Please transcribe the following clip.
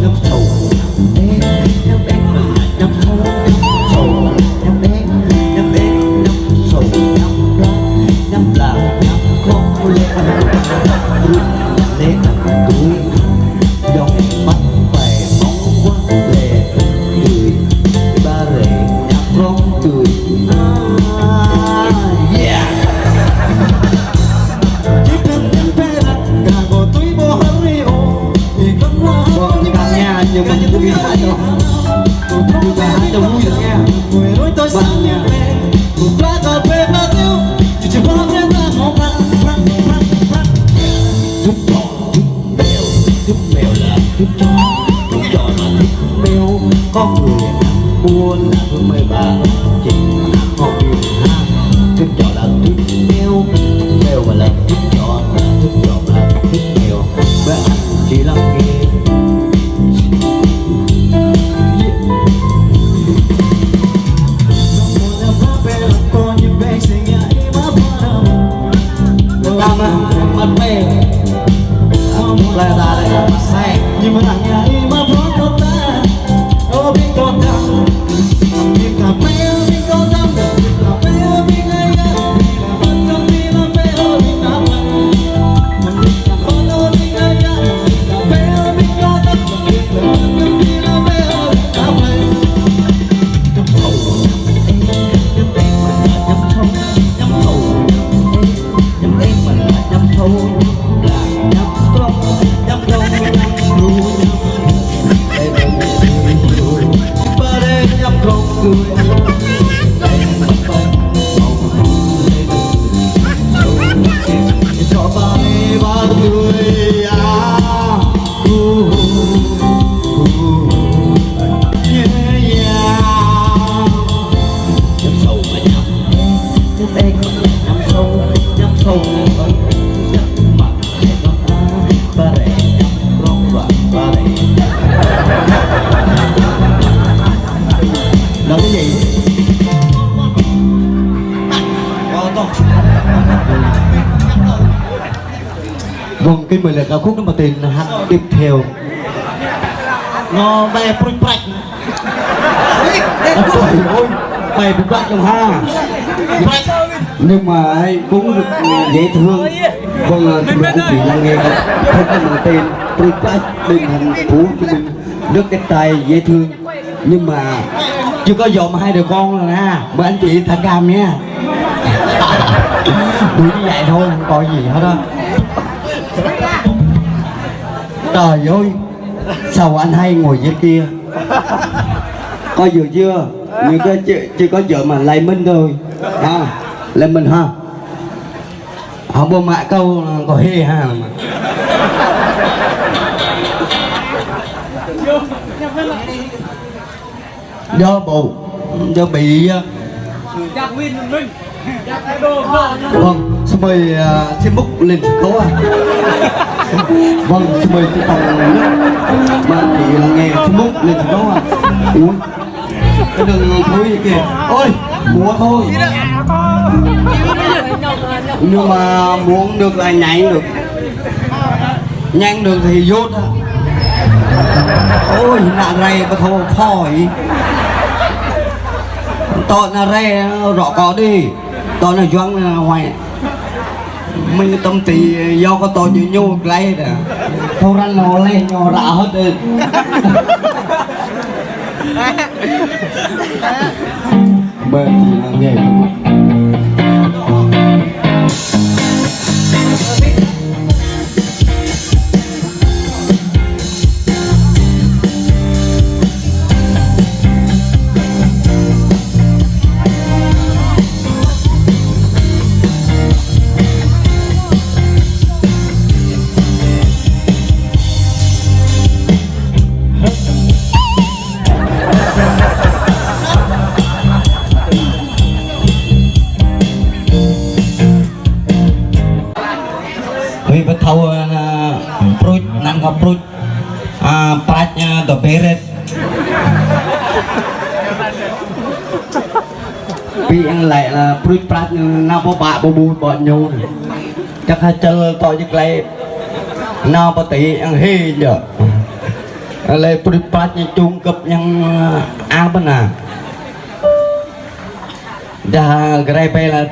Năm thầu năm em năm thầu năm em năm thầu năm là năm con lên lên tuổi dòng mắt vẻ mong quăng lệ người ba rể năm con cười yeah chỉ cần em bé là cả bộ túi bộ hơi ồ thì con hoa những bạn nha nhưng mà những thứ hát đâu tôi đã hát đâu vui được nha người nói tôi sang nha một lá cà phê ta tiêu chỉ chỉ bao nhiêu ta ngọc răng giúp chó giúp mèo là giúp chó là thích mèo có người buồn là thương mấy bà chỉ họ biết ha giúp chó là thích mèo mà là thích chó là thích mèo bé anh chỉ là nghe mặt mê là lại sai nhưng mà thằng nhà đi mà vẫn có ta ô biết con đau biết cà phê biết con đau biết cà phê biết ai á là vẫn không đi làm phê ô biết đau mình biết cà phê ô biết ai á biết cà phê biết con đau biết là vẫn không đi làm phê ô biết đau năm thầu năm em mà năm thầu năm thầu năm em mà năm thầu là năm trống năm đông năm ru đây là một người ba đêm năm không cười đây là một con cho ba người năm sâu mà năm em năm sâu năm sâu nói cái gì? Vâng, cái mời là ca khúc nó mà tên hát tiếp theo Ngò bè prinh prạch ôi, bè prinh prạch trong ha nhưng mà ấy cũng được dễ thương. Vâng, chúng mình cũng chỉ là nghe không có một tên prinh prạch bên thành phố Hồ Chí Minh rất đẹp trai dễ thương nhưng mà chưa có dòm hai đứa con rồi nha, mấy anh chị thả cam nha. Đuổi như vậy thôi, không có gì hết đó. Trời ơi, sao anh hay ngồi dưới kia? Coi vừa chưa? Nhưng có chưa có vợ mà lấy minh thôi. À, lấy mình ha. Không bao mạ câu có hê ha. Do bộ do bị vâng xin mời xin bút lên sân khấu à. Vâng xin mời chị Tòng nước mà chị là nghe xin bút lên sân khấu à. Ui cái đừng thôi kìa ôi múa thôi nhưng mà muốn được là nhảy được nhanh được thì dốt á. Ôi nạ rây có thô phòi tọt là rây rõ có đi tọt là doang hoài mình tâm tí do có tọt như nhô lấy nè thâu răn nó lên nhỏ rạ hết đi. Bên thì là nghề thâu prut nang có prut prach to beret vì anh lại là prut prach nào có bạ bù bù bọn nhau chắc hai chân to như clay nào có tí ăn hê nhở เลยปริปัดยังจุงกับยังอาบนะ dah gerai pela